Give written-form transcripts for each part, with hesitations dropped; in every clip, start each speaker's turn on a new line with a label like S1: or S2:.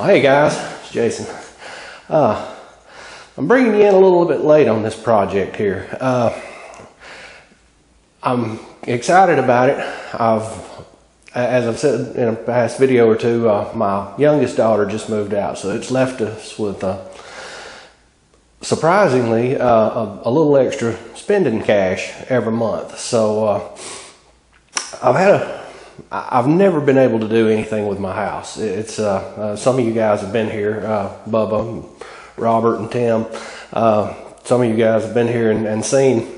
S1: Hey guys, it's Jason. I'm bringing you in a little bit late on this project here. I'm excited about it. As I've said in a past video or two, my youngest daughter just moved out, so it's left us with surprisingly a little extra spending cash every month. So I've never been able to do anything with my house. It's some of you guys have been here, Bubba, Robert, and Tim. Some of you guys have been here and seen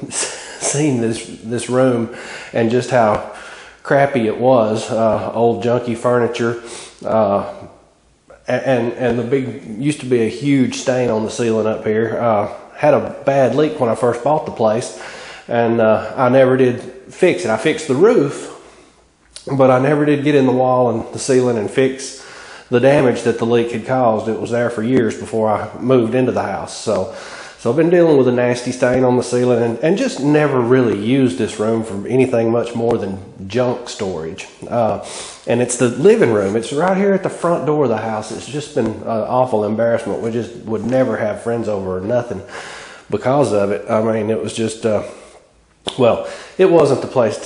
S1: this room and just how crappy it was. Old junky furniture, and the big used to be a huge stain on the ceiling up here. Had a bad leak when I first bought the place, and I never did fix it. I fixed the roof, but I never did get in the wall and the ceiling and fix the damage that the leak had caused. It was there for years before I moved into the house. So I've been dealing with a nasty stain on the ceiling and just never really used this room for anything much more than junk storage. And it's the living room. It's right here at the front door of the house. It's just been an awful embarrassment. We just would never have friends over or nothing because of it. I mean, it was just, well, it wasn't the place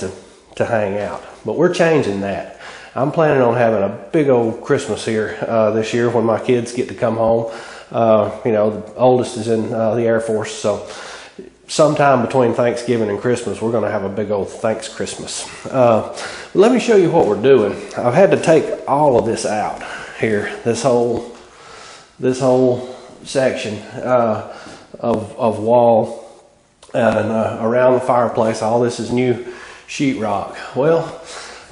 S1: to hang out. But we're changing that. I'm planning on having a big old Christmas here this year when my kids get to come home. You know, the oldest is in the Air Force, so sometime between Thanksgiving and Christmas, we're going to have a big old Thanks Christmas. Let me show you what we're doing. I've had to take all of this out here, this whole section of wall and around the fireplace. All this is new sheetrock. Well,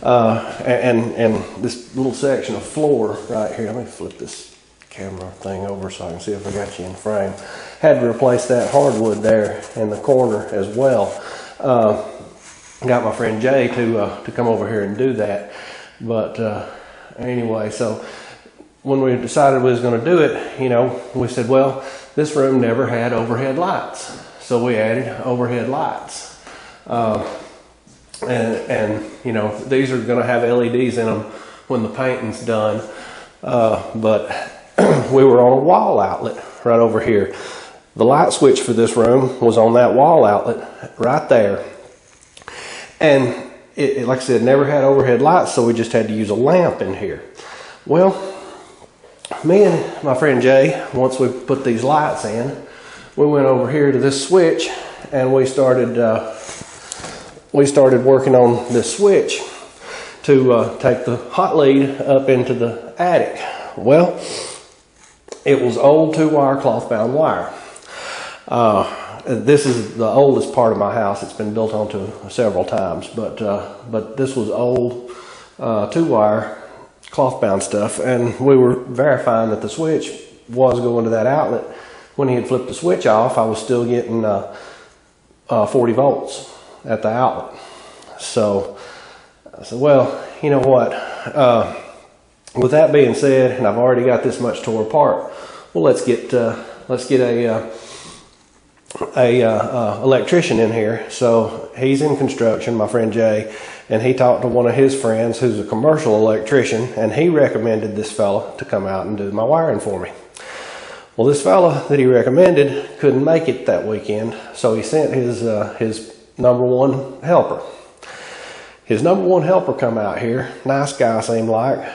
S1: and this little section of floor right here. Let me flip this camera thing over so I can see if I got you in frame. Had to replace that hardwood there in the corner as well. Got my friend Jay to come over here and do that. But anyway, so when we decided we was going to do it, you know, we said, well, this room never had overhead lights, so we added overhead lights. And you know, these are going to have LEDs in them when the painting's done. But we were on a wall outlet right over here. The light switch for this room was on that wall outlet right there. And it, like I said, never had overhead lights, so we just had to use a lamp in here. Well, me and my friend Jay, once we put these lights in, we went over here to this switch and we started working on this switch to take the hot lead up into the attic. Well, it was old 2-wire cloth bound wire. This is the oldest part of my house. It's been built onto several times, but this was old 2-wire cloth bound stuff, and we were verifying that the switch was going to that outlet. When he had flipped the switch off, I was still getting 40 volts at the outlet. So I said, well, you know what, with that being said, and I've already got this much tore apart, well, let's get a electrician in here. So he's in construction, my friend Jay, and he talked to one of his friends who's a commercial electrician, and he recommended this fella to come out and do my wiring for me. Well, this fella that he recommended couldn't make it that weekend, so he sent his number one helper. His number one helper come out here. Nice guy, seemed like.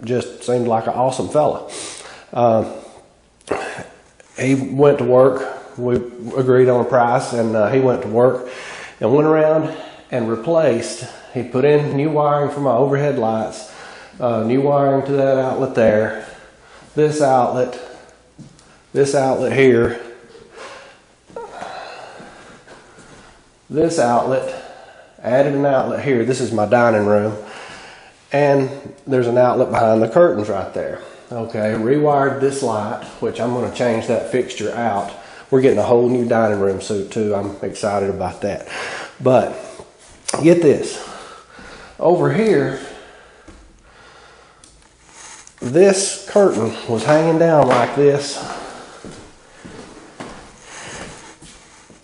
S1: Just seemed like an awesome fella. He went to work. We agreed on a price, and he went to work and went around and replaced. He put in new wiring for my overhead lights, new wiring to that outlet there, this outlet here, this outlet, added an outlet here. This is my dining room, and there's an outlet behind the curtains right there. Okay, rewired this light, which I'm going to change that fixture out. We're getting a whole new dining room suite too. I'm excited about that. But get this, over here, this curtain was hanging down like this,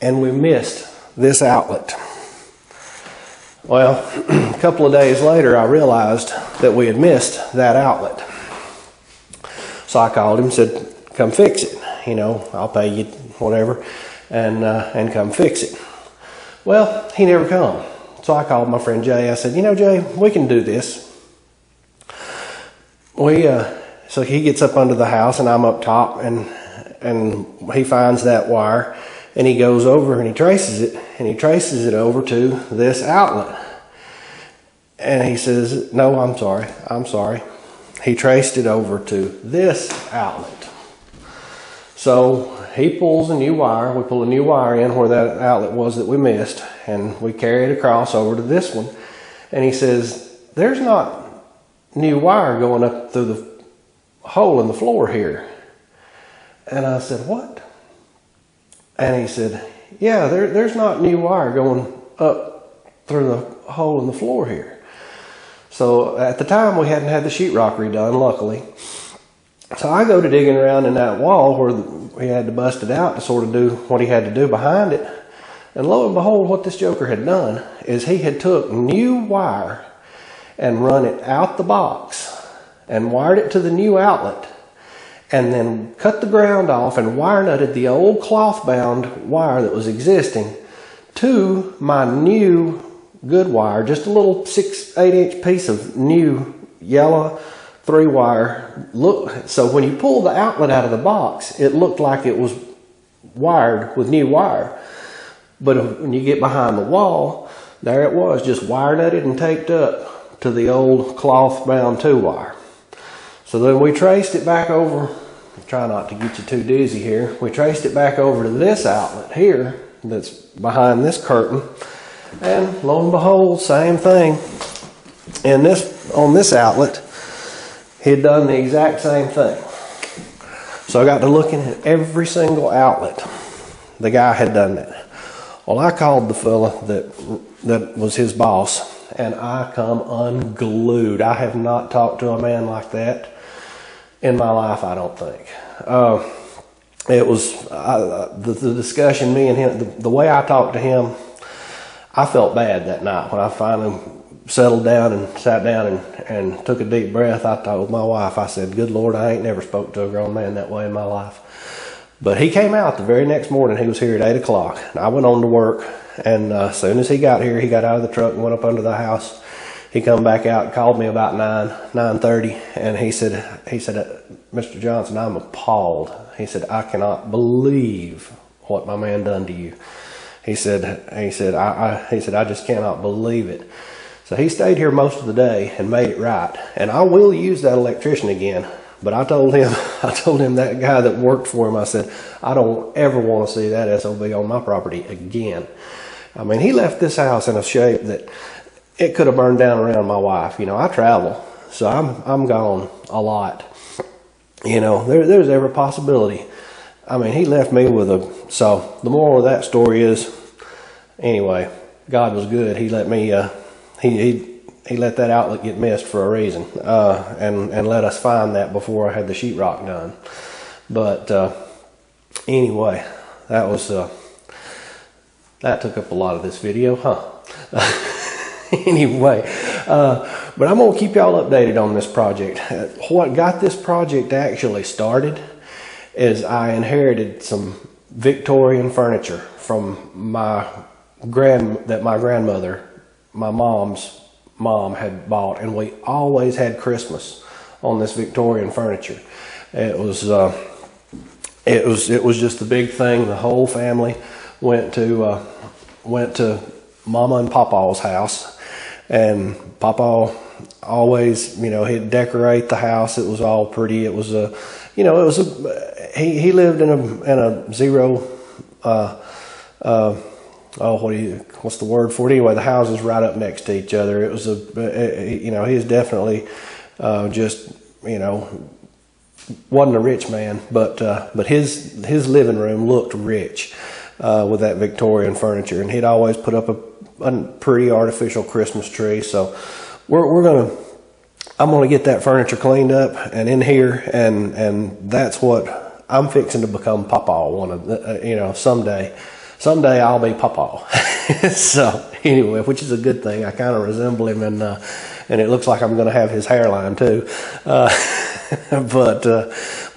S1: and we missed this outlet. Well, a couple of days later, I realized that we had missed that outlet. So I called him, said, come fix it. You know, I'll pay you whatever, and come fix it. Well, he never come. So I called my friend Jay. I said, you know, Jay, we can do this. So he gets up under the house and I'm up top, and he finds that wire and he goes over and he traces it over to this outlet. And he says, no, I'm sorry. He traced it over to this outlet. So he pulls a new wire. We pull a new wire in where that outlet was that we missed, and we carry it across over to this one. And he says, there's not new wire going up through the hole in the floor here. And I said, what? And he said, yeah, there's not new wire going up through the hole in the floor here. So at the time we hadn't had the sheetrock redone, luckily. So I go to digging around in that wall where we had to bust it out to sort of do what he had to do behind it. And lo and behold, what this joker had done is he had took new wire and run it out the box and wired it to the new outlet, and then cut the ground off and wire nutted the old cloth bound wire that was existing to my new good wire, just a little 6-8 inch piece of new yellow 3-wire. Look, so when you pull the outlet out of the box, it looked like it was wired with new wire. But when you get behind the wall, there it was, just wire nutted and taped up to the old cloth bound 2-wire. So then we traced it back over, try not to get you too dizzy here, we traced it back over to this outlet here that's behind this curtain, and lo and behold, same thing. And on this outlet, he'd done the exact same thing. So I got to looking at every single outlet. The guy had done that. Well, I called the fella that was his boss, and I come unglued. I have not talked to a man like that in my life, I don't think. It was the discussion, me and him, the way I talked to him, I felt bad that night when I finally settled down and sat down and took a deep breath. I told my wife, I said, good Lord, I ain't never spoke to a grown man that way in my life. But he came out the very next morning. He was here at 8 o'clock. I went on to work, and as soon as he got here, he got out of the truck and went up under the house. He come back out and called me about 9:30, and he said, Mr. Johnson, I'm appalled. He said, I cannot believe what my man done to you. He said, I just cannot believe it. So he stayed here most of the day and made it right. And I will use that electrician again. But I told him that guy that worked for him, I said, I don't ever want to see that SOB on my property again. I mean, he left this house in a shape that it could have burned down around my wife. You know, I travel, so I'm gone a lot. You know, there's every possibility. I mean, he left me with so the moral of that story is, anyway, God was good. He let me, he let that outlet get missed for a reason, and let us find that before I had the sheetrock done. But anyway, that was that took up a lot of this video, huh? Anyway, but I'm gonna keep y'all updated on this project. What got this project actually started is I inherited some Victorian furniture from my grandmother, my mom's mom, had bought, and we always had Christmas on this Victorian furniture. It was just the big thing. The whole family went to Mama and Papa's house, and Papa always, you know, he'd decorate the house. It was all pretty. It was he lived in a zero, what's the word for it? Anyway, the houses right up next to each other. It was he's definitely just, you know, wasn't a rich man, but his living room looked rich with that Victorian furniture, and he'd always put up a pretty artificial Christmas tree. So I'm gonna get that furniture cleaned up and in here, and that's what I'm fixing to become Papa. Someday I'll be Papa. So anyway, which is a good thing. I kind of resemble him, and it looks like I'm gonna have his hairline too. But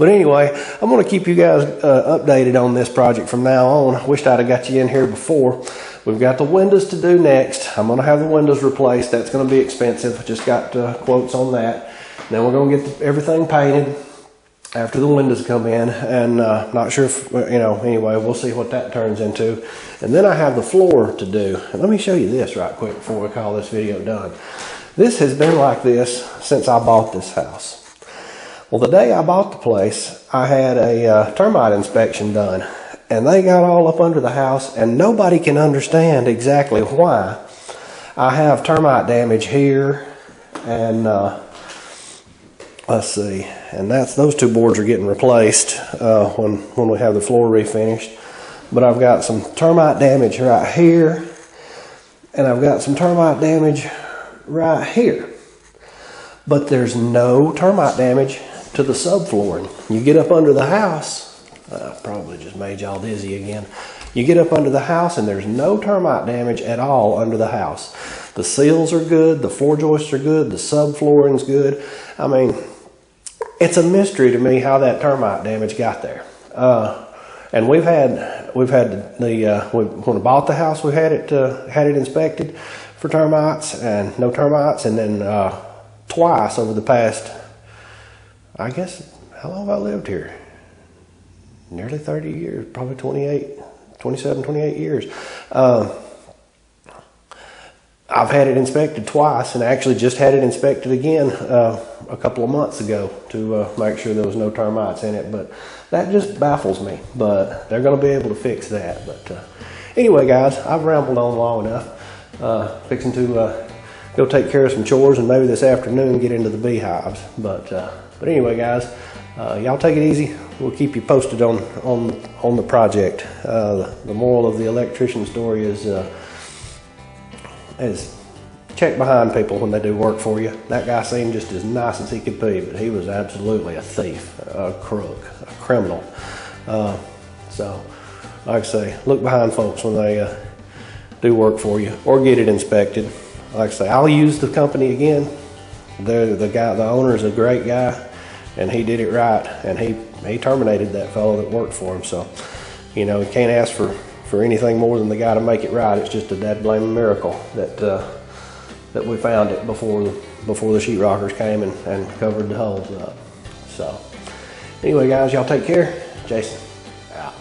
S1: anyway, I'm going to keep you guys updated on this project from now on. I wished I'd have got you in here before. We've got the windows to do next. I'm going to have the windows replaced. That's going to be expensive. I just got quotes on that. Then we're going to get everything painted after the windows come in, and not sure if, anyway, we'll see what that turns into. And then I have the floor to do. And let me show you this right quick before we call this video done. This has been like this since I bought this house. Well, the day I bought the place, I had a termite inspection done, and they got all up under the house, and nobody can understand exactly why. I have termite damage here, and let's see, and those two boards are getting replaced when we have the floor refinished. But I've got some termite damage right here, and I've got some termite damage right here. But there's no termite damage to the subflooring. You get up under the house, probably just made y'all dizzy again. You get up under the house and there's no termite damage at all under the house. The seals are good, the floor joists are good, the subflooring's good. I mean, it's a mystery to me how that termite damage got there. And we've had when I bought the house, we had it inspected for termites, and no termites, and then twice over the past, I guess, how long have I lived here? Nearly 30 years, probably 27, 28 years. I've had it inspected twice, and actually just had it inspected again a couple of months ago to make sure there was no termites in it. But that just baffles me. But they're going to be able to fix that. But anyway, guys, I've rambled on long enough. Fixing to go take care of some chores, and maybe this afternoon get into the beehives. But anyway, guys, y'all take it easy. We'll keep you posted on the project. The moral of the electrician story is check behind people when they do work for you. That guy seemed just as nice as he could be, but he was absolutely a thief, a crook, a criminal. So, like I say, look behind folks when they do work for you, or get it inspected. Like I say, I'll use the company again. The owner is a great guy, and he did it right, and he terminated that fellow that worked for him. So, you can't ask for anything more than the guy to make it right. It's just a dad-blaming miracle that we found it before the sheetrockers came and covered the holes up. So, anyway, guys, y'all take care. Jason, out.